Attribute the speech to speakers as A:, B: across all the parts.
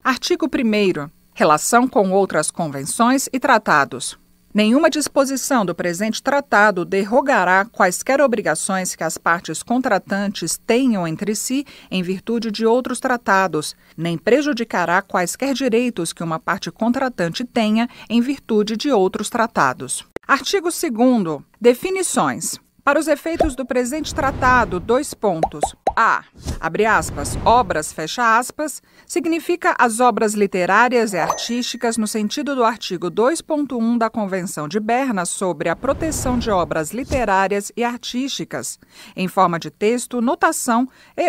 A: Artigo 1º. Relação com outras convenções e tratados. Nenhuma disposição do presente tratado derrogará quaisquer obrigações que as partes contratantes tenham entre si em virtude de outros tratados, nem prejudicará quaisquer direitos que uma parte contratante tenha em virtude de outros tratados. Artigo 2º. Definições. Para os efeitos do presente tratado, 2 pontos. A. Abre aspas, obras, fecha aspas, significa as obras literárias e artísticas no sentido do artigo 2.1 da Convenção de Berna sobre a proteção de obras literárias e artísticas, em forma de texto, notação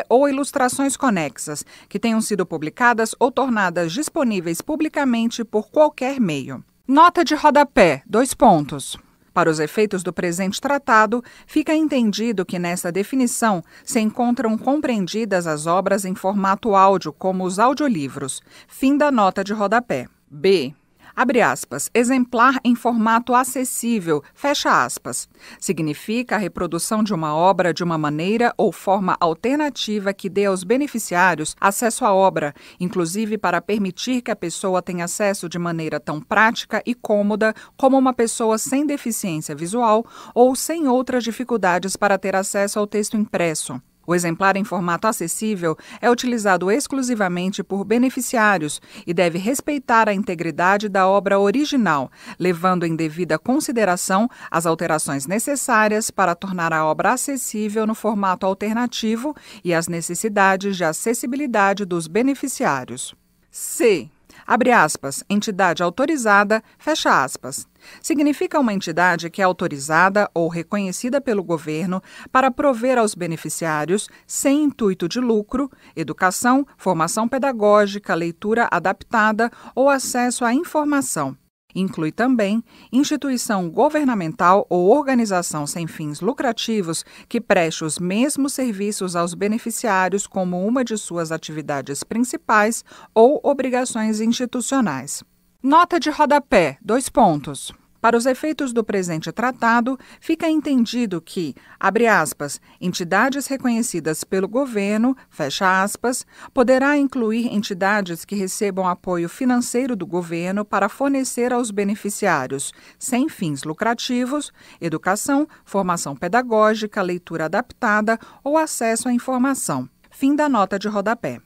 A: ou ilustrações conexas, que tenham sido publicadas ou tornadas disponíveis publicamente por qualquer meio. Nota de rodapé, 2 pontos. Para os efeitos do presente tratado, fica entendido que nesta definição se encontram compreendidas as obras em formato áudio, como os audiolivros. Fim da nota de rodapé. B. Abre aspas, exemplar em formato acessível, fecha aspas. Significa a reprodução de uma obra de uma maneira ou forma alternativa que dê aos beneficiários acesso à obra, inclusive para permitir que a pessoa tenha acesso de maneira tão prática e cômoda como uma pessoa sem deficiência visual ou sem outras dificuldades para ter acesso ao texto impresso. O exemplar em formato acessível é utilizado exclusivamente por beneficiários e deve respeitar a integridade da obra original, levando em devida consideração as alterações necessárias para tornar a obra acessível no formato alternativo e as necessidades de acessibilidade dos beneficiários. C. Abre aspas, entidade autorizada, fecha aspas. Significa uma entidade que é autorizada ou reconhecida pelo governo para prover aos beneficiários, sem intuito de lucro, educação, formação pedagógica, leitura adaptada ou acesso à informação. Inclui também instituição governamental ou organização sem fins lucrativos que preste os mesmos serviços aos beneficiários como uma de suas atividades principais ou obrigações institucionais. Nota de rodapé, 2 pontos. Para os efeitos do presente tratado, fica entendido que, abre aspas, entidades reconhecidas pelo governo, fecha aspas, poderá incluir entidades que recebam apoio financeiro do governo para fornecer aos beneficiários, sem fins lucrativos, educação, formação pedagógica, leitura adaptada ou acesso à informação. Fim da nota de rodapé.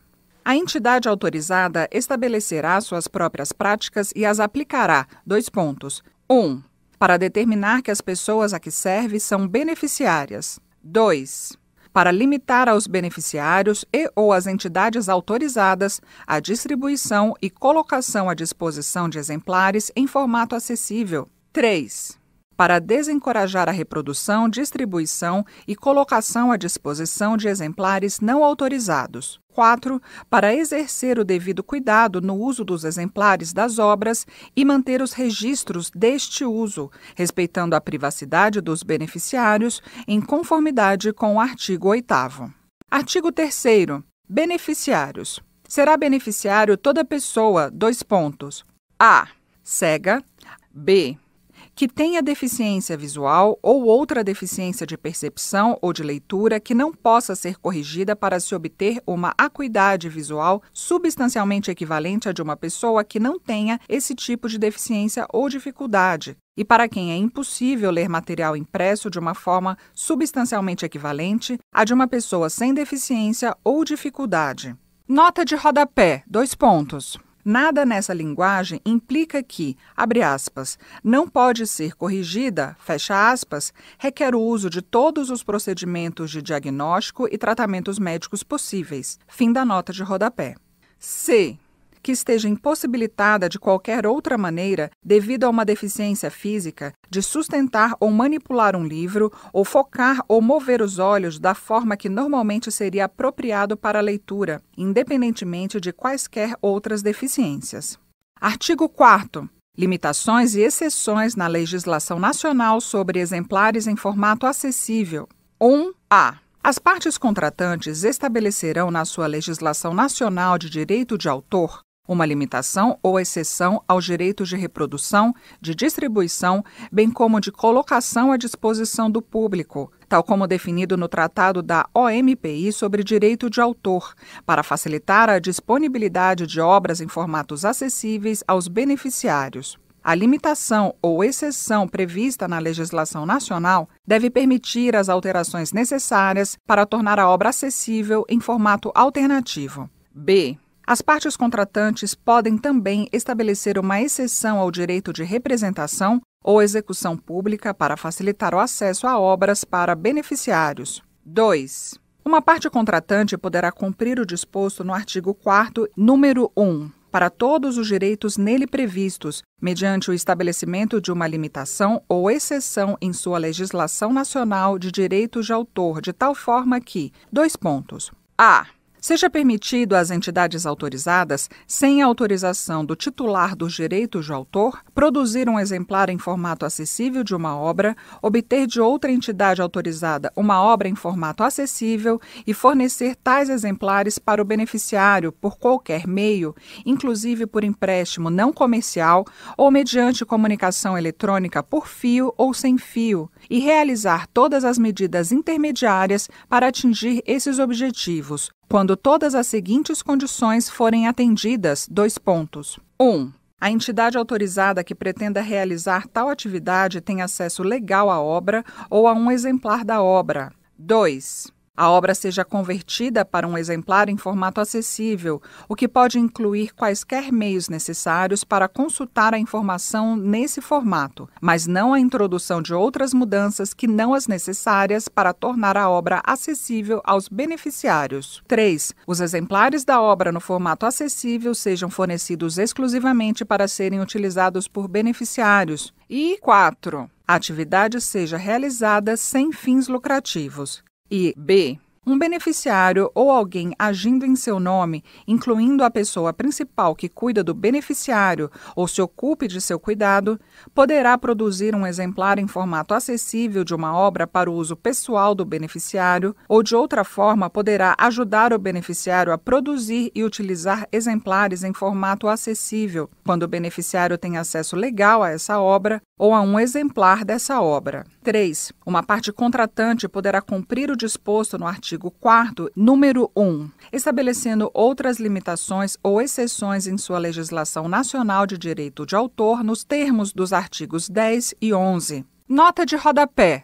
A: A entidade autorizada estabelecerá suas próprias práticas e as aplicará, 2 pontos. 1. Para determinar que as pessoas a que serve são beneficiárias. 2. Para limitar aos beneficiários ou às entidades autorizadas a distribuição e colocação à disposição de exemplares em formato acessível. 3. Para desencorajar a reprodução, distribuição e colocação à disposição de exemplares não autorizados. 4. Para exercer o devido cuidado no uso dos exemplares das obras e manter os registros deste uso, respeitando a privacidade dos beneficiários, em conformidade com o artigo 8º. Artigo 3º. Beneficiários. Será beneficiário toda pessoa, 2 pontos. A. Cega. B. Que tenha deficiência visual ou outra deficiência de percepção ou de leitura que não possa ser corrigida para se obter uma acuidade visual substancialmente equivalente à de uma pessoa que não tenha esse tipo de deficiência ou dificuldade, e para quem é impossível ler material impresso de uma forma substancialmente equivalente à de uma pessoa sem deficiência ou dificuldade. Nota de rodapé, 2 pontos. Nada nessa linguagem implica que, abre aspas, não pode ser corrigida, fecha aspas, requer o uso de todos os procedimentos de diagnóstico e tratamentos médicos possíveis. Fim da nota de rodapé. C. Que esteja impossibilitada de qualquer outra maneira, devido a uma deficiência física, de sustentar ou manipular um livro, ou focar ou mover os olhos da forma que normalmente seria apropriado para a leitura, independentemente de quaisquer outras deficiências. Artigo 4º. Limitações e exceções na legislação nacional sobre exemplares em formato acessível. 1a. As partes contratantes estabelecerão na sua legislação nacional de direito de autor uma limitação ou exceção aos direitos de reprodução, de distribuição, bem como de colocação à disposição do público, tal como definido no Tratado da OMPI sobre Direito de Autor, para facilitar a disponibilidade de obras em formatos acessíveis aos beneficiários. A limitação ou exceção prevista na legislação nacional deve permitir as alterações necessárias para tornar a obra acessível em formato alternativo. B. As partes contratantes podem também estabelecer uma exceção ao direito de representação ou execução pública para facilitar o acesso a obras para beneficiários. 2. Uma parte contratante poderá cumprir o disposto no artigo 4º, número 1, para todos os direitos nele previstos, mediante o estabelecimento de uma limitação ou exceção em sua legislação nacional de direitos de autor, de tal forma que: A. Seja permitido às entidades autorizadas, sem autorização do titular dos direitos de autor, produzir um exemplar em formato acessível de uma obra, obter de outra entidade autorizada uma obra em formato acessível e fornecer tais exemplares para o beneficiário por qualquer meio, inclusive por empréstimo não comercial ou mediante comunicação eletrônica por fio ou sem fio, e realizar todas as medidas intermediárias para atingir esses objetivos, quando todas as seguintes condições forem atendidas: 1. A entidade autorizada que pretenda realizar tal atividade tem acesso legal à obra ou a um exemplar da obra. 2. A obra seja convertida para um exemplar em formato acessível, o que pode incluir quaisquer meios necessários para consultar a informação nesse formato, mas não a introdução de outras mudanças que não as necessárias para tornar a obra acessível aos beneficiários. 3. Os exemplares da obra no formato acessível sejam fornecidos exclusivamente para serem utilizados por beneficiários. E 4. A atividade seja realizada sem fins lucrativos. E B. Um beneficiário ou alguém agindo em seu nome, incluindo a pessoa principal que cuida do beneficiário ou se ocupe de seu cuidado, poderá produzir um exemplar em formato acessível de uma obra para o uso pessoal do beneficiário ou, de outra forma, poderá ajudar o beneficiário a produzir e utilizar exemplares em formato acessível, quando o beneficiário tem acesso legal a essa obra ou a um exemplar dessa obra. 3. Uma parte contratante poderá cumprir o disposto no artigo 4º, número 1, estabelecendo outras limitações ou exceções em sua legislação nacional de direito de autor nos termos dos artigos 10 e 11. Nota de rodapé, :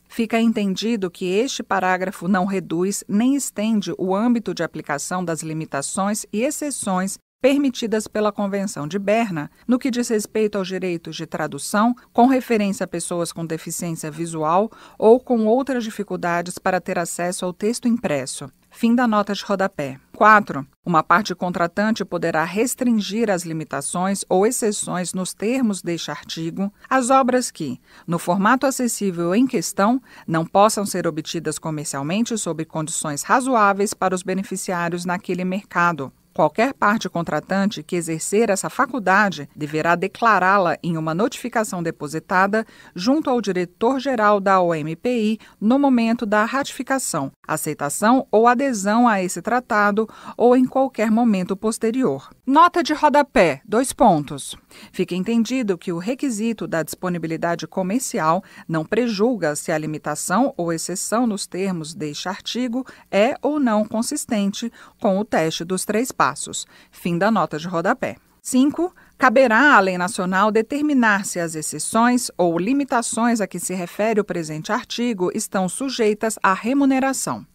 A: Fica entendido que este parágrafo não reduz nem estende o âmbito de aplicação das limitações e exceções permitidas pela Convenção de Berna, no que diz respeito aos direitos de tradução, com referência a pessoas com deficiência visual ou com outras dificuldades para ter acesso ao texto impresso. Fim da nota de rodapé. 4. Uma parte contratante poderá restringir as limitações ou exceções nos termos deste artigo às obras que, no formato acessível em questão, não possam ser obtidas comercialmente sob condições razoáveis para os beneficiários naquele mercado. Qualquer parte contratante que exercer essa faculdade deverá declará-la em uma notificação depositada junto ao diretor-geral da OMPI no momento da ratificação, aceitação ou adesão a esse tratado ou em qualquer momento posterior. Nota de rodapé, : Fica entendido que o requisito da disponibilidade comercial não prejulga se a limitação ou exceção nos termos deste artigo é ou não consistente com o teste dos 3 passos. Fim da nota de rodapé. 5. Caberá à lei nacional determinar se as exceções ou limitações a que se refere o presente artigo estão sujeitas à remuneração.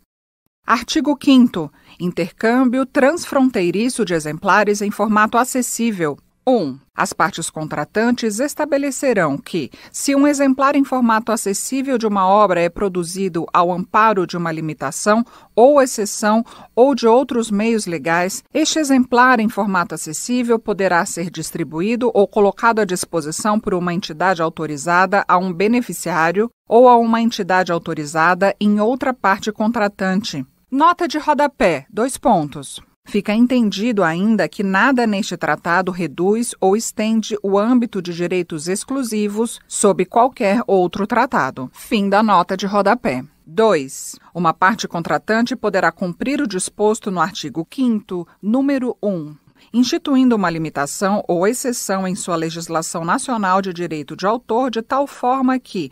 A: Artigo 5º. Intercâmbio transfronteiriço de exemplares em formato acessível. 1. As partes contratantes estabelecerão que, se um exemplar em formato acessível de uma obra é produzido ao amparo de uma limitação ou exceção ou de outros meios legais, este exemplar em formato acessível poderá ser distribuído ou colocado à disposição por uma entidade autorizada a um beneficiário ou a uma entidade autorizada em outra parte contratante. Nota de rodapé, : Fica entendido ainda que nada neste tratado reduz ou estende o âmbito de direitos exclusivos sob qualquer outro tratado. Fim da nota de rodapé. 2. Uma parte contratante poderá cumprir o disposto no artigo 5º, número 1, instituindo uma limitação ou exceção em sua legislação nacional de direito de autor de tal forma que: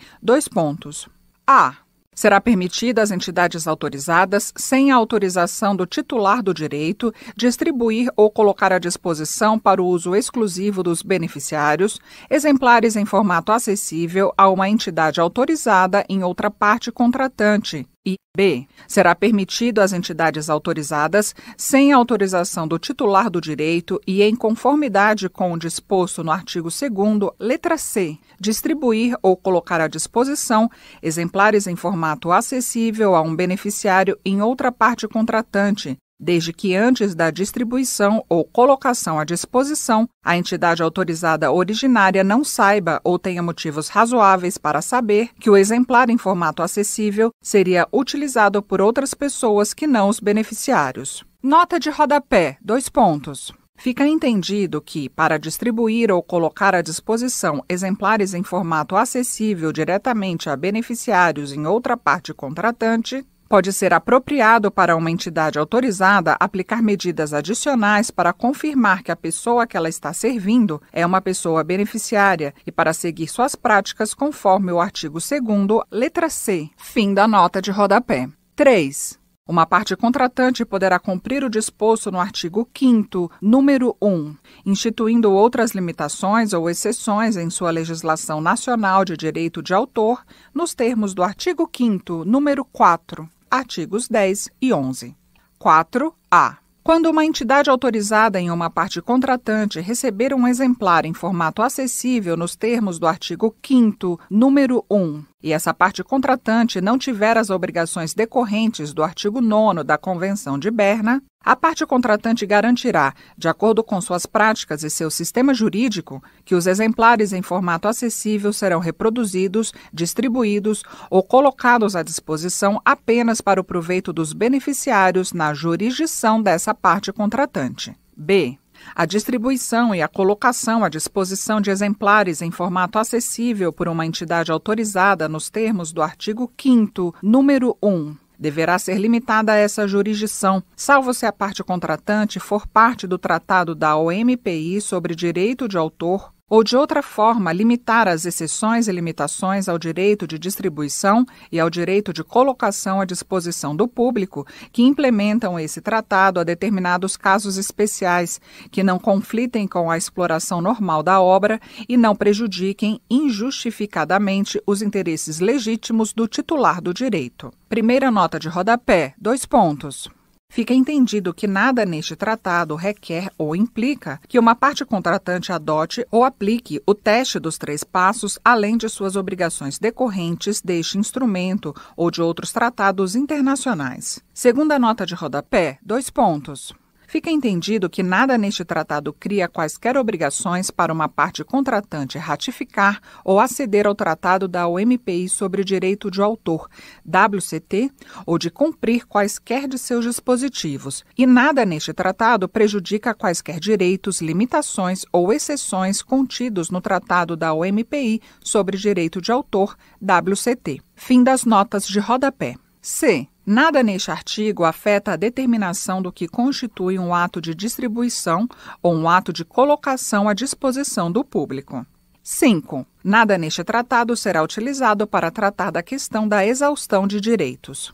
A: A. Será permitido às entidades autorizadas, sem a autorização do titular do direito, distribuir ou colocar à disposição para o uso exclusivo dos beneficiários exemplares em formato acessível a uma entidade autorizada em outra parte contratante. E B. Será permitido às entidades autorizadas, sem autorização do titular do direito e em conformidade com o disposto no artigo 2º, letra C, distribuir ou colocar à disposição exemplares em formato acessível a um beneficiário em outra parte contratante, desde que antes da distribuição ou colocação à disposição, a entidade autorizada originária não saiba ou tenha motivos razoáveis para saber que o exemplar em formato acessível seria utilizado por outras pessoas que não os beneficiários. Nota de rodapé, 2 pontos. Fica entendido que, para distribuir ou colocar à disposição exemplares em formato acessível diretamente a beneficiários em outra parte contratante, pode ser apropriado para uma entidade autorizada aplicar medidas adicionais para confirmar que a pessoa que ela está servindo é uma pessoa beneficiária e para seguir suas práticas conforme o artigo 2º, letra C. Fim da nota de rodapé. 3. Uma parte contratante poderá cumprir o disposto no artigo 5º, número 1, instituindo outras limitações ou exceções em sua legislação nacional de direito de autor, nos termos do artigo 5º, número 4. Artigos 10 e 11. 4A. Quando uma entidade autorizada em uma parte contratante receber um exemplar em formato acessível nos termos do artigo 5º, número 1, e essa parte contratante não tiver as obrigações decorrentes do artigo 9º da Convenção de Berna, a parte contratante garantirá, de acordo com suas práticas e seu sistema jurídico, que os exemplares em formato acessível serão reproduzidos, distribuídos ou colocados à disposição apenas para o proveito dos beneficiários na jurisdição dessa parte contratante. B. A distribuição e a colocação à disposição de exemplares em formato acessível por uma entidade autorizada nos termos do artigo 5º, número 1, deverá ser limitada a essa jurisdição, salvo se a parte contratante for parte do Tratado da OMPI sobre Direito de Autor ou, de outra forma, limitar as exceções e limitações ao direito de distribuição e ao direito de colocação à disposição do público que implementam esse tratado a determinados casos especiais que não conflitem com a exploração normal da obra e não prejudiquem injustificadamente os interesses legítimos do titular do direito. Primeira nota de rodapé, 2 pontos. Fica entendido que nada neste tratado requer ou implica que uma parte contratante adote ou aplique o teste dos 3 passos, além de suas obrigações decorrentes deste instrumento ou de outros tratados internacionais. Segunda nota de rodapé, 2 pontos. Fica entendido que nada neste tratado cria quaisquer obrigações para uma parte contratante ratificar ou aceder ao Tratado da OMPI sobre Direito de Autor, WCT, ou de cumprir quaisquer de seus dispositivos, e nada neste tratado prejudica quaisquer direitos, limitações ou exceções contidos no Tratado da OMPI sobre Direito de Autor, WCT. Fim das notas de rodapé. C. Nada neste artigo afeta a determinação do que constitui um ato de distribuição ou um ato de colocação à disposição do público. 5. Nada neste tratado será utilizado para tratar da questão da exaustão de direitos.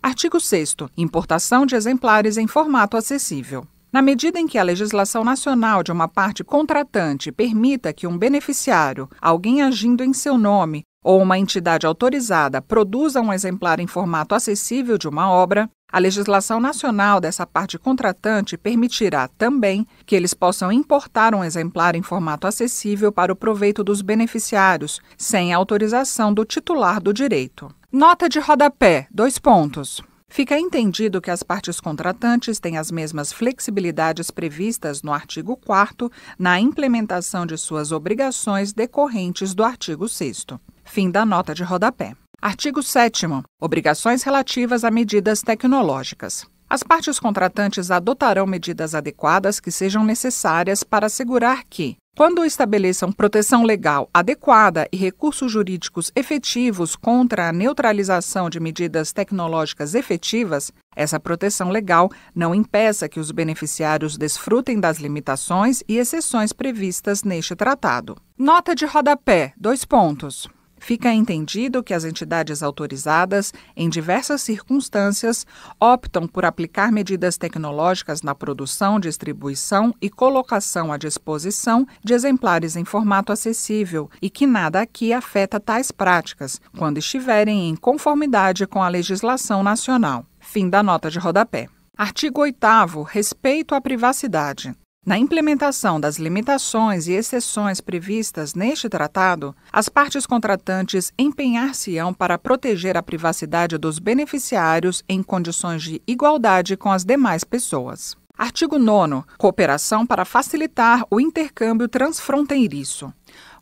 A: Artigo 6º. Importação de exemplares em formato acessível. Na medida em que a legislação nacional de uma parte contratante permita que um beneficiário, alguém agindo em seu nome, ou uma entidade autorizada produza um exemplar em formato acessível de uma obra, a legislação nacional dessa parte contratante permitirá também que eles possam importar um exemplar em formato acessível para o proveito dos beneficiários, sem autorização do titular do direito. Nota de rodapé, 2 pontos. Fica entendido que as partes contratantes têm as mesmas flexibilidades previstas no artigo 4º na implementação de suas obrigações decorrentes do artigo 6º. Fim da nota de rodapé. Artigo 7º. Obrigações relativas a medidas tecnológicas. As partes contratantes adotarão medidas adequadas que sejam necessárias para assegurar que, quando estabeleçam proteção legal adequada e recursos jurídicos efetivos contra a neutralização de medidas tecnológicas efetivas, essa proteção legal não impeça que os beneficiários desfrutem das limitações e exceções previstas neste tratado. Nota de rodapé, 2 pontos. Fica entendido que as entidades autorizadas, em diversas circunstâncias, optam por aplicar medidas tecnológicas na produção, distribuição e colocação à disposição de exemplares em formato acessível e que nada aqui afeta tais práticas, quando estiverem em conformidade com a legislação nacional. Fim da nota de rodapé. Artigo 8º. Respeito à privacidade. Na implementação das limitações e exceções previstas neste tratado, as partes contratantes empenhar-se-ão para proteger a privacidade dos beneficiários em condições de igualdade com as demais pessoas. Artigo 9º. Cooperação para facilitar o intercâmbio transfronteiriço.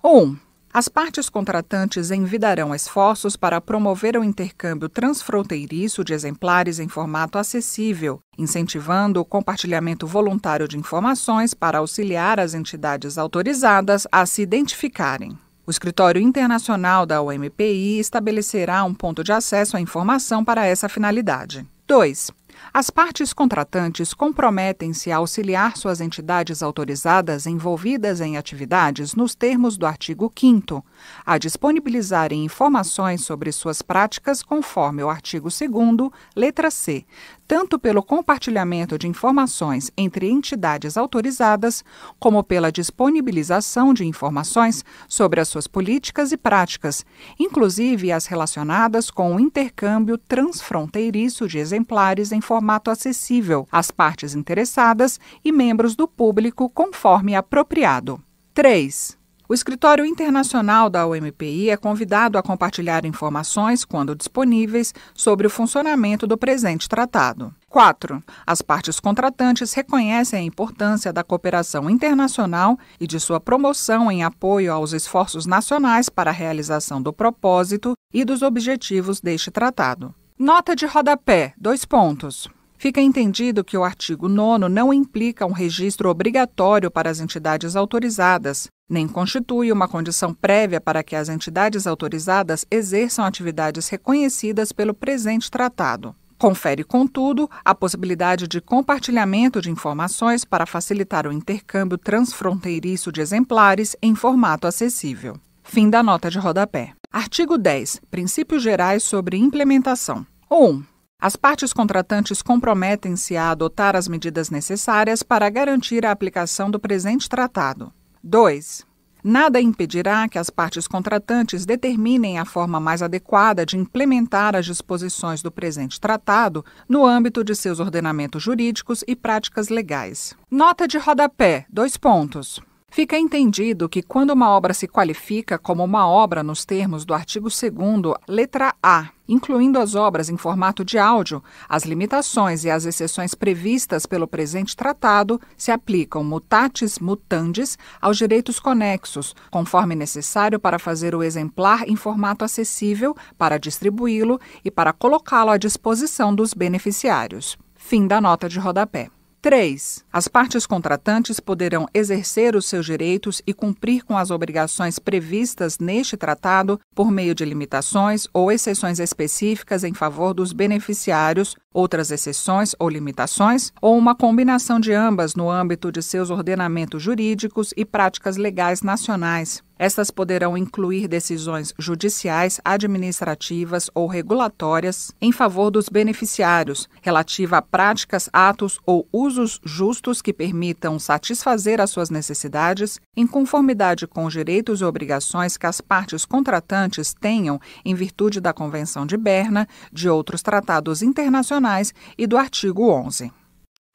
A: 1. As partes contratantes envidarão esforços para promover o intercâmbio transfronteiriço de exemplares em formato acessível, incentivando o compartilhamento voluntário de informações para auxiliar as entidades autorizadas a se identificarem. O Escritório Internacional da OMPI estabelecerá um ponto de acesso à informação para essa finalidade. 2. As partes contratantes comprometem-se a auxiliar suas entidades autorizadas envolvidas em atividades nos termos do artigo 5º, a disponibilizarem informações sobre suas práticas conforme o artigo 2º, letra C, tanto pelo compartilhamento de informações entre entidades autorizadas, como pela disponibilização de informações sobre as suas políticas e práticas, inclusive as relacionadas com o intercâmbio transfronteiriço de exemplares em formato acessível às partes interessadas e membros do público, conforme apropriado. 3. O Escritório Internacional da OMPI é convidado a compartilhar informações, quando disponíveis, sobre o funcionamento do presente tratado. 4. As partes contratantes reconhecem a importância da cooperação internacional e de sua promoção em apoio aos esforços nacionais para a realização do propósito e dos objetivos deste tratado. Nota de rodapé, 2 pontos. Fica entendido que o artigo 9º não implica um registro obrigatório para as entidades autorizadas, nem constitui uma condição prévia para que as entidades autorizadas exerçam atividades reconhecidas pelo presente tratado. Confere, contudo, a possibilidade de compartilhamento de informações para facilitar o intercâmbio transfronteiriço de exemplares em formato acessível. Fim da nota de rodapé. Artigo 10. Princípios gerais sobre implementação. 1. As partes contratantes comprometem-se a adotar as medidas necessárias para garantir a aplicação do presente tratado. 2. Nada impedirá que as partes contratantes determinem a forma mais adequada de implementar as disposições do presente tratado no âmbito de seus ordenamentos jurídicos e práticas legais. Nota de rodapé, 2 pontos. Fica entendido que quando uma obra se qualifica como uma obra nos termos do artigo 2º, letra A, incluindo as obras em formato de áudio, as limitações e as exceções previstas pelo presente tratado se aplicam mutatis mutandis aos direitos conexos, conforme necessário para fazer o exemplar em formato acessível, para distribuí-lo e para colocá-lo à disposição dos beneficiários. Fim da nota de rodapé. 3. As partes contratantes poderão exercer os seus direitos e cumprir com as obrigações previstas neste tratado por meio de limitações ou exceções específicas em favor dos beneficiários, outras exceções ou limitações, ou uma combinação de ambas no âmbito de seus ordenamentos jurídicos e práticas legais nacionais. Estas poderão incluir decisões judiciais, administrativas ou regulatórias em favor dos beneficiários, relativa a práticas, atos ou usos justos que permitam satisfazer as suas necessidades, em conformidade com os direitos e obrigações que as partes contratantes tenham em virtude da Convenção de Berna, de outros tratados internacionais e do artigo 11.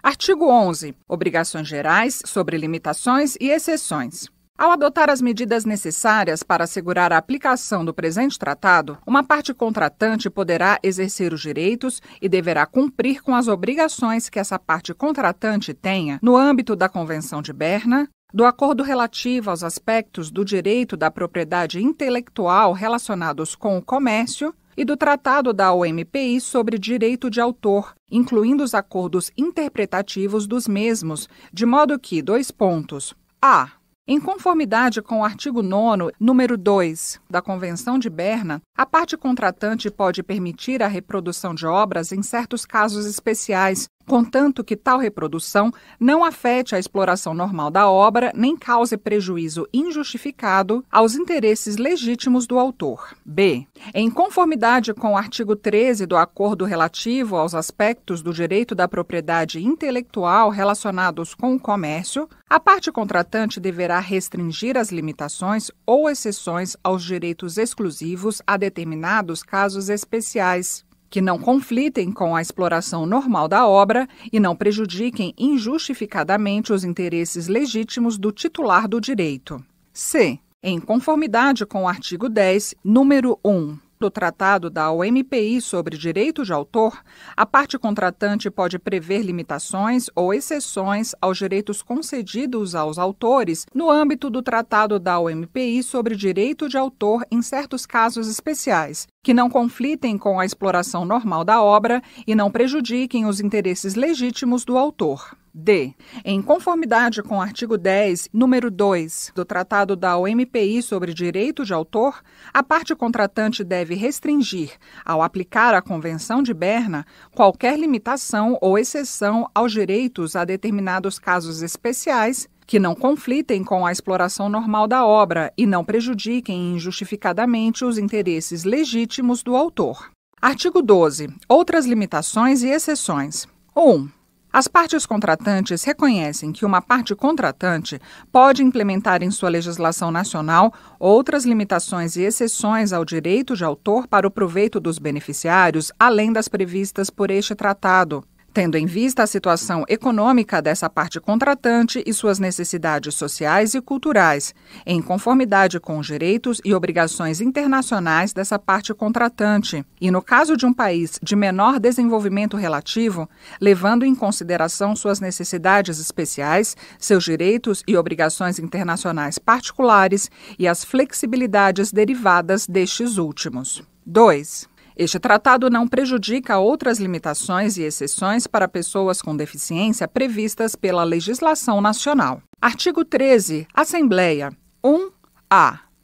A: Artigo 11. Obrigações gerais sobre limitações e exceções. Ao adotar as medidas necessárias para assegurar a aplicação do presente tratado, uma parte contratante poderá exercer os direitos e deverá cumprir com as obrigações que essa parte contratante tenha no âmbito da Convenção de Berna, do acordo relativo aos aspectos do direito da propriedade intelectual relacionados com o comércio e do Tratado da OMPI sobre direito de autor, incluindo os acordos interpretativos dos mesmos, de modo que, 2 pontos. A. Em conformidade com o artigo 9º, número 2, da Convenção de Berna, a parte contratante pode permitir a reprodução de obras em certos casos especiais, contanto que tal reprodução não afete a exploração normal da obra nem cause prejuízo injustificado aos interesses legítimos do autor. B. Em conformidade com o artigo 13 do Acordo relativo aos aspectos do direito da propriedade intelectual relacionados com o comércio, a parte contratante deverá restringir as limitações ou exceções aos direitos exclusivos a determinados casos especiais, que não conflitem com a exploração normal da obra e não prejudiquem injustificadamente os interesses legítimos do titular do direito. C. Em conformidade com o artigo 10, número 1 do Tratado da OMPI sobre Direito de Autor, a parte contratante pode prever limitações ou exceções aos direitos concedidos aos autores no âmbito do Tratado da OMPI sobre Direito de Autor em certos casos especiais, que não conflitem com a exploração normal da obra e não prejudiquem os interesses legítimos do autor. D. Em conformidade com o artigo 10, número 2 do Tratado da OMPI sobre Direito de Autor, a parte contratante deve restringir, ao aplicar a Convenção de Berna, qualquer limitação ou exceção aos direitos a determinados casos especiais que não conflitem com a exploração normal da obra e não prejudiquem injustificadamente os interesses legítimos do autor. Artigo 12. Outras limitações e exceções. 1. As partes contratantes reconhecem que uma parte contratante pode implementar em sua legislação nacional outras limitações e exceções ao direito de autor para o proveito dos beneficiários, além das previstas por este tratado, tendo em vista a situação econômica dessa parte contratante e suas necessidades sociais e culturais, em conformidade com os direitos e obrigações internacionais dessa parte contratante, e no caso de um país de menor desenvolvimento relativo, levando em consideração suas necessidades especiais, seus direitos e obrigações internacionais particulares e as flexibilidades derivadas destes últimos. 2. Este tratado não prejudica outras limitações e exceções para pessoas com deficiência previstas pela legislação nacional. Artigo 13. Assembleia. 1.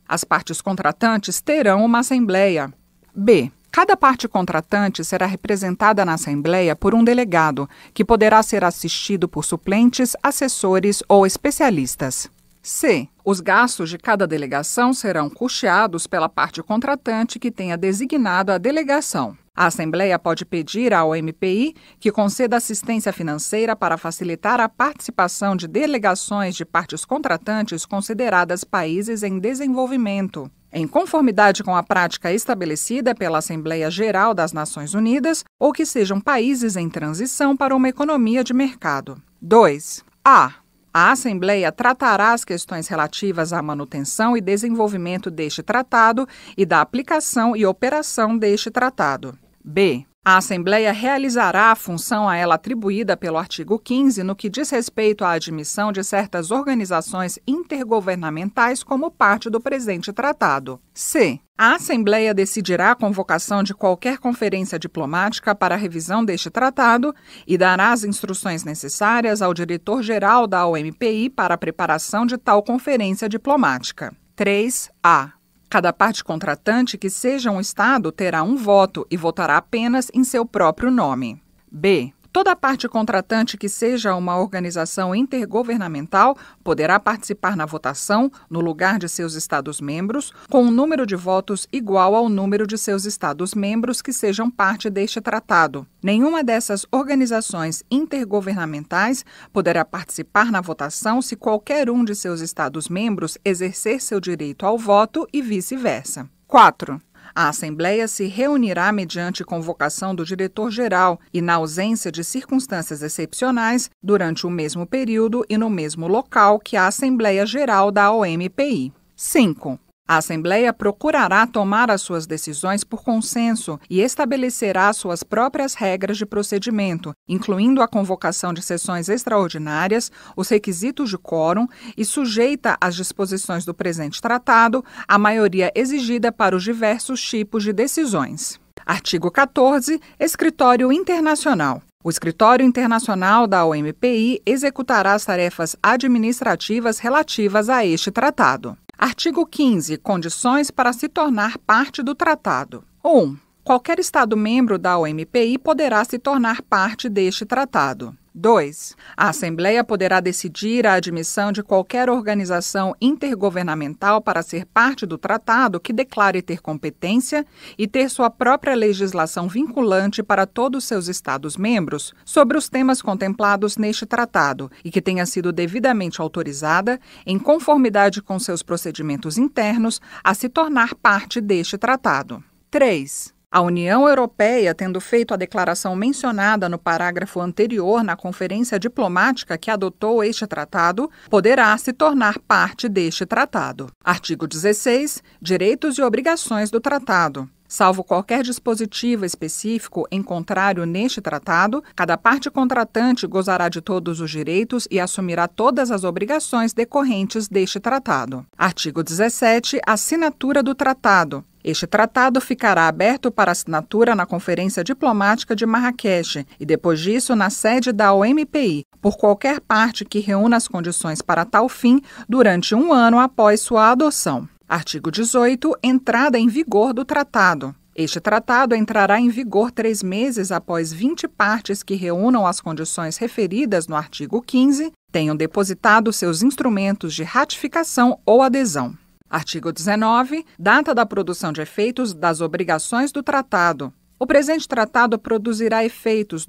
A: As partes contratantes terão uma assembleia. B. Cada parte contratante será representada na Assembleia por um delegado, que poderá ser assistido por suplentes, assessores ou especialistas. C. Os gastos de cada delegação serão custeados pela parte contratante que tenha designado a delegação. A Assembleia pode pedir à OMPI que conceda assistência financeira para facilitar a participação de delegações de partes contratantes consideradas países em desenvolvimento, em conformidade com a prática estabelecida pela Assembleia Geral das Nações Unidas, ou que sejam países em transição para uma economia de mercado. 2. A Assembleia tratará as questões relativas à manutenção e desenvolvimento deste tratado e da aplicação e operação deste tratado. B. A Assembleia realizará a função a ela atribuída pelo artigo 15 no que diz respeito à admissão de certas organizações intergovernamentais como parte do presente tratado. C. A Assembleia decidirá a convocação de qualquer conferência diplomática para a revisão deste tratado e dará as instruções necessárias ao diretor-geral da OMPI para a preparação de tal conferência diplomática. 3. Cada parte contratante que seja um Estado terá um voto e votará apenas em seu próprio nome. B. Toda parte contratante que seja uma organização intergovernamental poderá participar na votação, no lugar de seus Estados-membros, com um número de votos igual ao número de seus Estados-membros que sejam parte deste tratado. Nenhuma dessas organizações intergovernamentais poderá participar na votação se qualquer um de seus Estados-membros exercer seu direito ao voto e vice-versa. 4. A Assembleia se reunirá mediante convocação do diretor-geral e, na ausência de circunstâncias excepcionais, durante o mesmo período e no mesmo local que a Assembleia Geral da OMPI. 5. A Assembleia procurará tomar as suas decisões por consenso e estabelecerá suas próprias regras de procedimento, incluindo a convocação de sessões extraordinárias, os requisitos de quórum e sujeita às disposições do presente tratado a maioria exigida para os diversos tipos de decisões. Artigo 14. Escritório Internacional. O Escritório Internacional da OMPI executará as tarefas administrativas relativas a este tratado. Artigo 15. Condições para se tornar parte do tratado. 1. qualquer Estado membro da OMPI poderá se tornar parte deste tratado. 2. A Assembleia poderá decidir a admissão de qualquer organização intergovernamental para ser parte do tratado que declare ter competência e ter sua própria legislação vinculante para todos seus Estados-membros sobre os temas contemplados neste tratado e que tenha sido devidamente autorizada, em conformidade com seus procedimentos internos, a se tornar parte deste tratado. 3. A União Europeia, tendo feito a declaração mencionada no parágrafo anterior na conferência diplomática que adotou este tratado, poderá se tornar parte deste tratado. Artigo 16. Direitos e obrigações do tratado. Salvo qualquer dispositivo específico em contrário neste tratado, cada parte contratante gozará de todos os direitos e assumirá todas as obrigações decorrentes deste tratado. Artigo 17. Assinatura do tratado. Este tratado ficará aberto para assinatura na Conferência Diplomática de Marrakech e, depois disso, na sede da OMPI, por qualquer parte que reúna as condições para tal fim durante 1 ano após sua adoção. Artigo 18. Entrada em vigor do tratado. Este tratado entrará em vigor 3 meses após 20 partes que reúnam as condições referidas no artigo 15 tenham depositado seus instrumentos de ratificação ou adesão. Artigo 19. Data da produção de efeitos das obrigações do tratado. O presente tratado produzirá efeitos: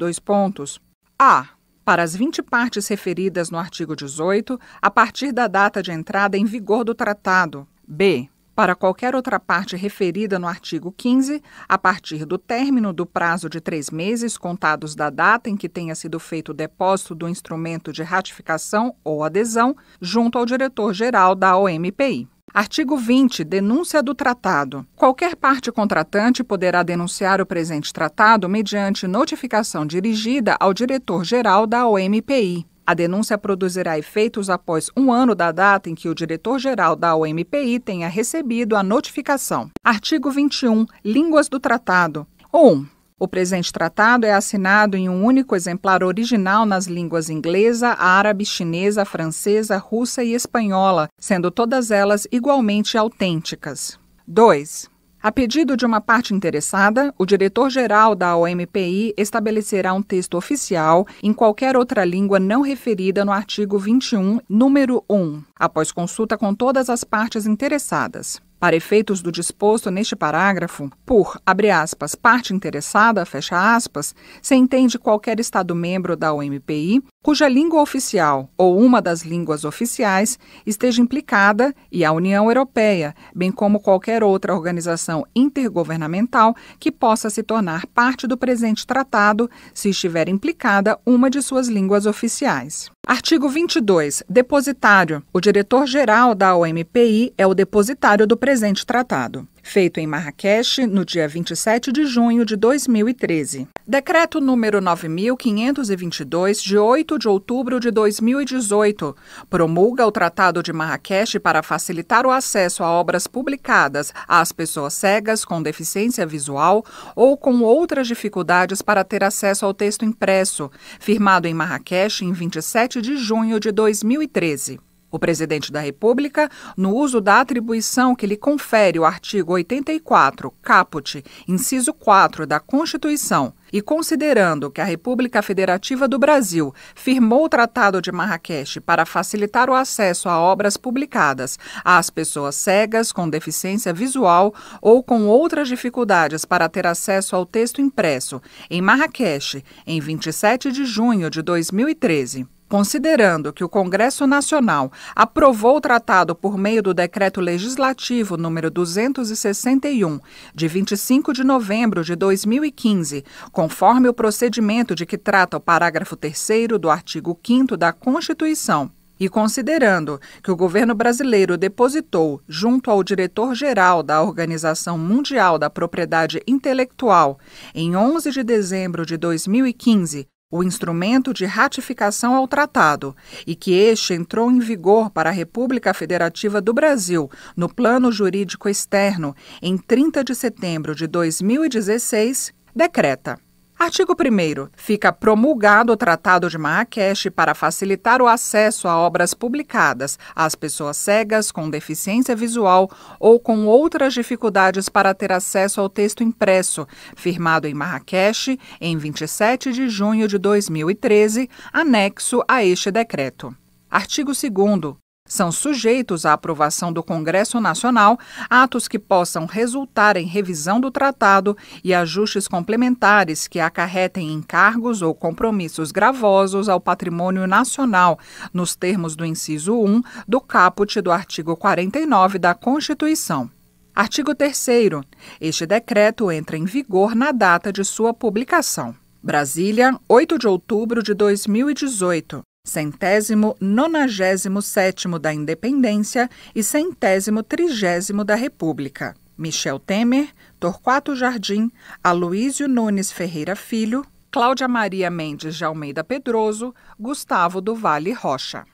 A: a. Para as 20 partes referidas no artigo 18, a partir da data de entrada em vigor do tratado. b. Para qualquer outra parte referida no artigo 15, a partir do término do prazo de 3 meses contados da data em que tenha sido feito o depósito do instrumento de ratificação ou adesão junto ao diretor-geral da OMPI. Artigo 20. Denúncia do tratado. Qualquer parte contratante poderá denunciar o presente tratado mediante notificação dirigida ao diretor-geral da OMPI. A denúncia produzirá efeitos após 1 ano da data em que o diretor-geral da OMPI tenha recebido a notificação. Artigo 21. Línguas do tratado. 1. O presente tratado é assinado em um único exemplar original nas línguas inglesa, árabe, chinesa, francesa, russa e espanhola, sendo todas elas igualmente autênticas. 2. A pedido de uma parte interessada, o diretor-geral da OMPI estabelecerá um texto oficial em qualquer outra língua não referida no artigo 21, número 1, após consulta com todas as partes interessadas. Para efeitos do disposto neste parágrafo, por, abre aspas, parte interessada, fecha aspas, se entende qualquer Estado-membro da OMPI cuja língua oficial ou uma das línguas oficiais esteja implicada e a União Europeia, bem como qualquer outra organização intergovernamental que possa se tornar parte do presente tratado se estiver implicada uma de suas línguas oficiais. Artigo 22. Depositário. O diretor-geral da OMPI é o depositário do presente tratado. Feito em Marrakech, no dia 27 de junho de 2013. Decreto número 9.522, de 8 de outubro de 2018, promulga o Tratado de Marrakech para facilitar o acesso a obras publicadas às pessoas cegas com deficiência visual ou com outras dificuldades para ter acesso ao texto impresso, firmado em Marrakech em 27 de junho de 2013. O Presidente da República, no uso da atribuição que lhe confere o artigo 84, caput, inciso 4 da Constituição, e considerando que a República Federativa do Brasil firmou o Tratado de Marrakech para facilitar o acesso a obras publicadas às pessoas cegas com deficiência visual ou com outras dificuldades para ter acesso ao texto impresso, em Marrakech, em 27 de junho de 2013. Considerando que o Congresso Nacional aprovou o tratado por meio do Decreto Legislativo número 261, de 25 de novembro de 2015, conforme o procedimento de que trata o parágrafo 3º do artigo 5º da Constituição, e considerando que o governo brasileiro depositou, junto ao diretor-geral da Organização Mundial da Propriedade Intelectual, em 11 de dezembro de 2015, o instrumento de ratificação ao tratado e que este entrou em vigor para a República Federativa do Brasil no plano jurídico externo em 30 de setembro de 2016, decreta: Artigo 1º. Fica promulgado o Tratado de Marrakech para facilitar o acesso a obras publicadas às pessoas cegas, com deficiência visual ou com outras dificuldades para ter acesso ao texto impresso, firmado em Marrakech em 27 de junho de 2013, anexo a este decreto. Artigo 2º. São sujeitos à aprovação do Congresso Nacional atos que possam resultar em revisão do tratado e ajustes complementares que acarretem encargos ou compromissos gravosos ao patrimônio nacional, nos termos do inciso 1 do caput do artigo 49 da Constituição. Artigo 3º. Este decreto entra em vigor na data de sua publicação. Brasília, 8 de outubro de 2018. 197º da Independência e 130º da República. Michel Temer, Torquato Jardim, Aloísio Nunes Ferreira Filho, Cláudia Maria Mendes de Almeida Pedroso, Gustavo do Vale Rocha.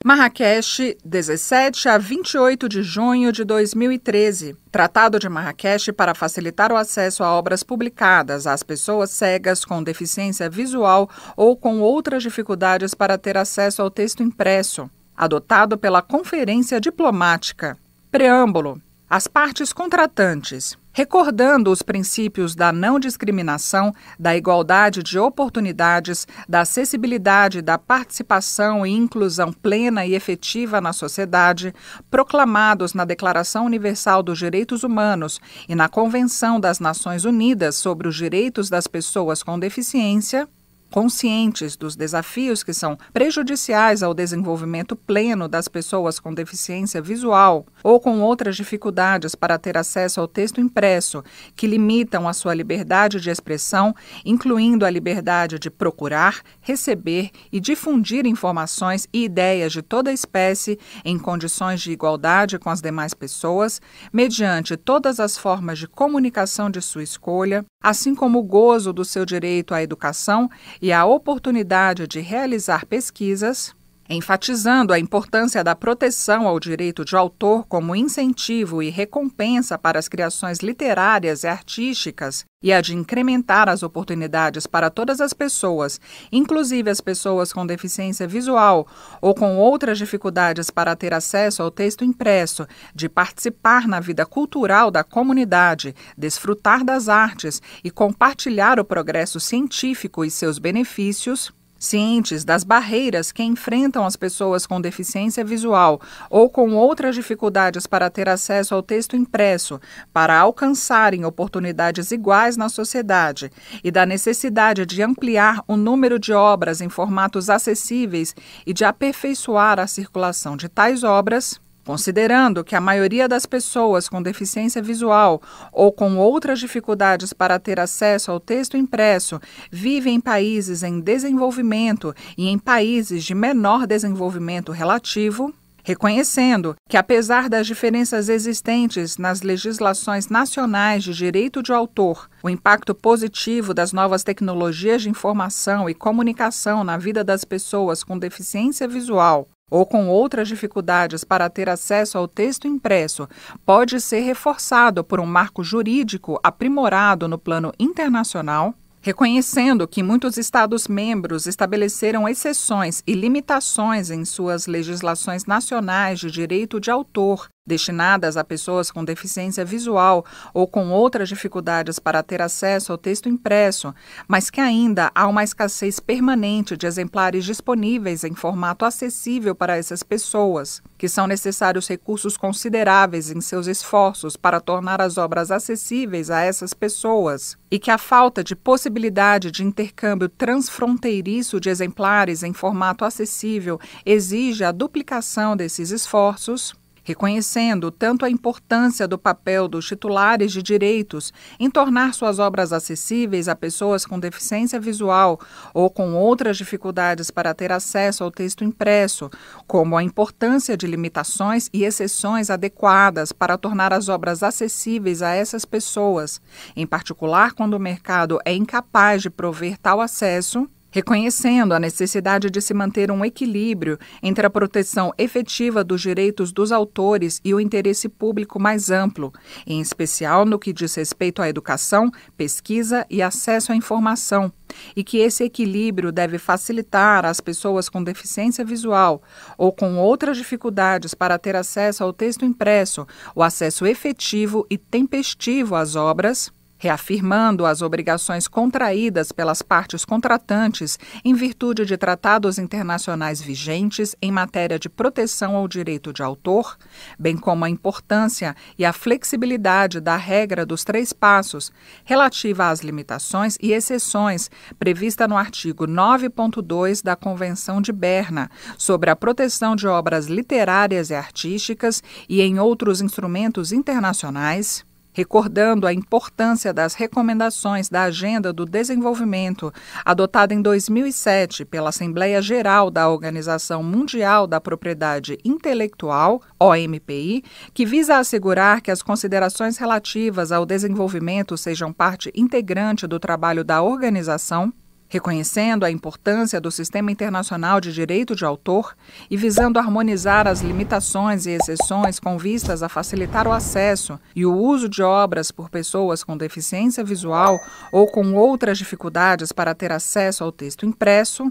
A: Marrakech, 17 a 28 de junho de 2013. Tratado de Marrakech para facilitar o acesso a obras publicadas às pessoas cegas com deficiência visual ou com outras dificuldades para ter acesso ao texto impresso. Adotado pela Conferência Diplomática. Preâmbulo. As partes contratantes, recordando os princípios da não discriminação, da igualdade de oportunidades, da acessibilidade, da participação e inclusão plena e efetiva na sociedade, proclamados na Declaração Universal dos Direitos Humanos e na Convenção das Nações Unidas sobre os Direitos das Pessoas com Deficiência, conscientes dos desafios que são prejudiciais ao desenvolvimento pleno das pessoas com deficiência visual ou com outras dificuldades para ter acesso ao texto impresso, que limitam a sua liberdade de expressão, incluindo a liberdade de procurar, receber e difundir informações e ideias de toda espécie em condições de igualdade com as demais pessoas, mediante todas as formas de comunicação de sua escolha, assim como o gozo do seu direito à educação e a oportunidade de realizar pesquisas, enfatizando a importância da proteção ao direito de autor como incentivo e recompensa para as criações literárias e artísticas e a de incrementar as oportunidades para todas as pessoas, inclusive as pessoas com deficiência visual ou com outras dificuldades para ter acesso ao texto impresso, de participar na vida cultural da comunidade, desfrutar das artes e compartilhar o progresso científico e seus benefícios. Cientes das barreiras que enfrentam as pessoas com deficiência visual ou com outras dificuldades para ter acesso ao texto impresso, para alcançarem oportunidades iguais na sociedade, e da necessidade de ampliar o número de obras em formatos acessíveis e de aperfeiçoar a circulação de tais obras, considerando que a maioria das pessoas com deficiência visual ou com outras dificuldades para ter acesso ao texto impresso vive em países em desenvolvimento e em países de menor desenvolvimento relativo, reconhecendo que, apesar das diferenças existentes nas legislações nacionais de direito de autor, o impacto positivo das novas tecnologias de informação e comunicação na vida das pessoas com deficiência visual ou com outras dificuldades para ter acesso ao texto impresso pode ser reforçado por um marco jurídico aprimorado no plano internacional, reconhecendo que muitos Estados-membros estabeleceram exceções e limitações em suas legislações nacionais de direito de autor destinadas a pessoas com deficiência visual ou com outras dificuldades para ter acesso ao texto impresso, mas que ainda há uma escassez permanente de exemplares disponíveis em formato acessível para essas pessoas, que são necessários recursos consideráveis em seus esforços para tornar as obras acessíveis a essas pessoas, e que a falta de possibilidade de intercâmbio transfronteiriço de exemplares em formato acessível exige a duplicação desses esforços, reconhecendo tanto a importância do papel dos titulares de direitos em tornar suas obras acessíveis a pessoas com deficiência visual ou com outras dificuldades para ter acesso ao texto impresso, como a importância de limitações e exceções adequadas para tornar as obras acessíveis a essas pessoas, em particular quando o mercado é incapaz de prover tal acesso, Reconhecendo a necessidade de se manter um equilíbrio entre a proteção efetiva dos direitos dos autores e o interesse público mais amplo, em especial no que diz respeito à educação, pesquisa e acesso à informação, e que esse equilíbrio deve facilitar às pessoas com deficiência visual ou com outras dificuldades para ter acesso ao texto impresso o acesso efetivo e tempestivo às obras, reafirmando as obrigações contraídas pelas partes contratantes em virtude de tratados internacionais vigentes em matéria de proteção ao direito de autor, bem como a importância e a flexibilidade da regra dos 3 passos, relativa às limitações e exceções prevista no artigo 9.2 da Convenção de Berna sobre a proteção de obras literárias e artísticas e em outros instrumentos internacionais, recordando a importância das recomendações da Agenda do Desenvolvimento, adotada em 2007 pela Assembleia Geral da Organização Mundial da Propriedade Intelectual, OMPI, que visa assegurar que as considerações relativas ao desenvolvimento sejam parte integrante do trabalho da organização, reconhecendo a importância do Sistema Internacional de Direito de Autor e visando harmonizar as limitações e exceções com vistas a facilitar o acesso e o uso de obras por pessoas com deficiência visual ou com outras dificuldades para ter acesso ao texto impresso,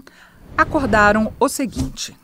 A: acordaram o seguinte: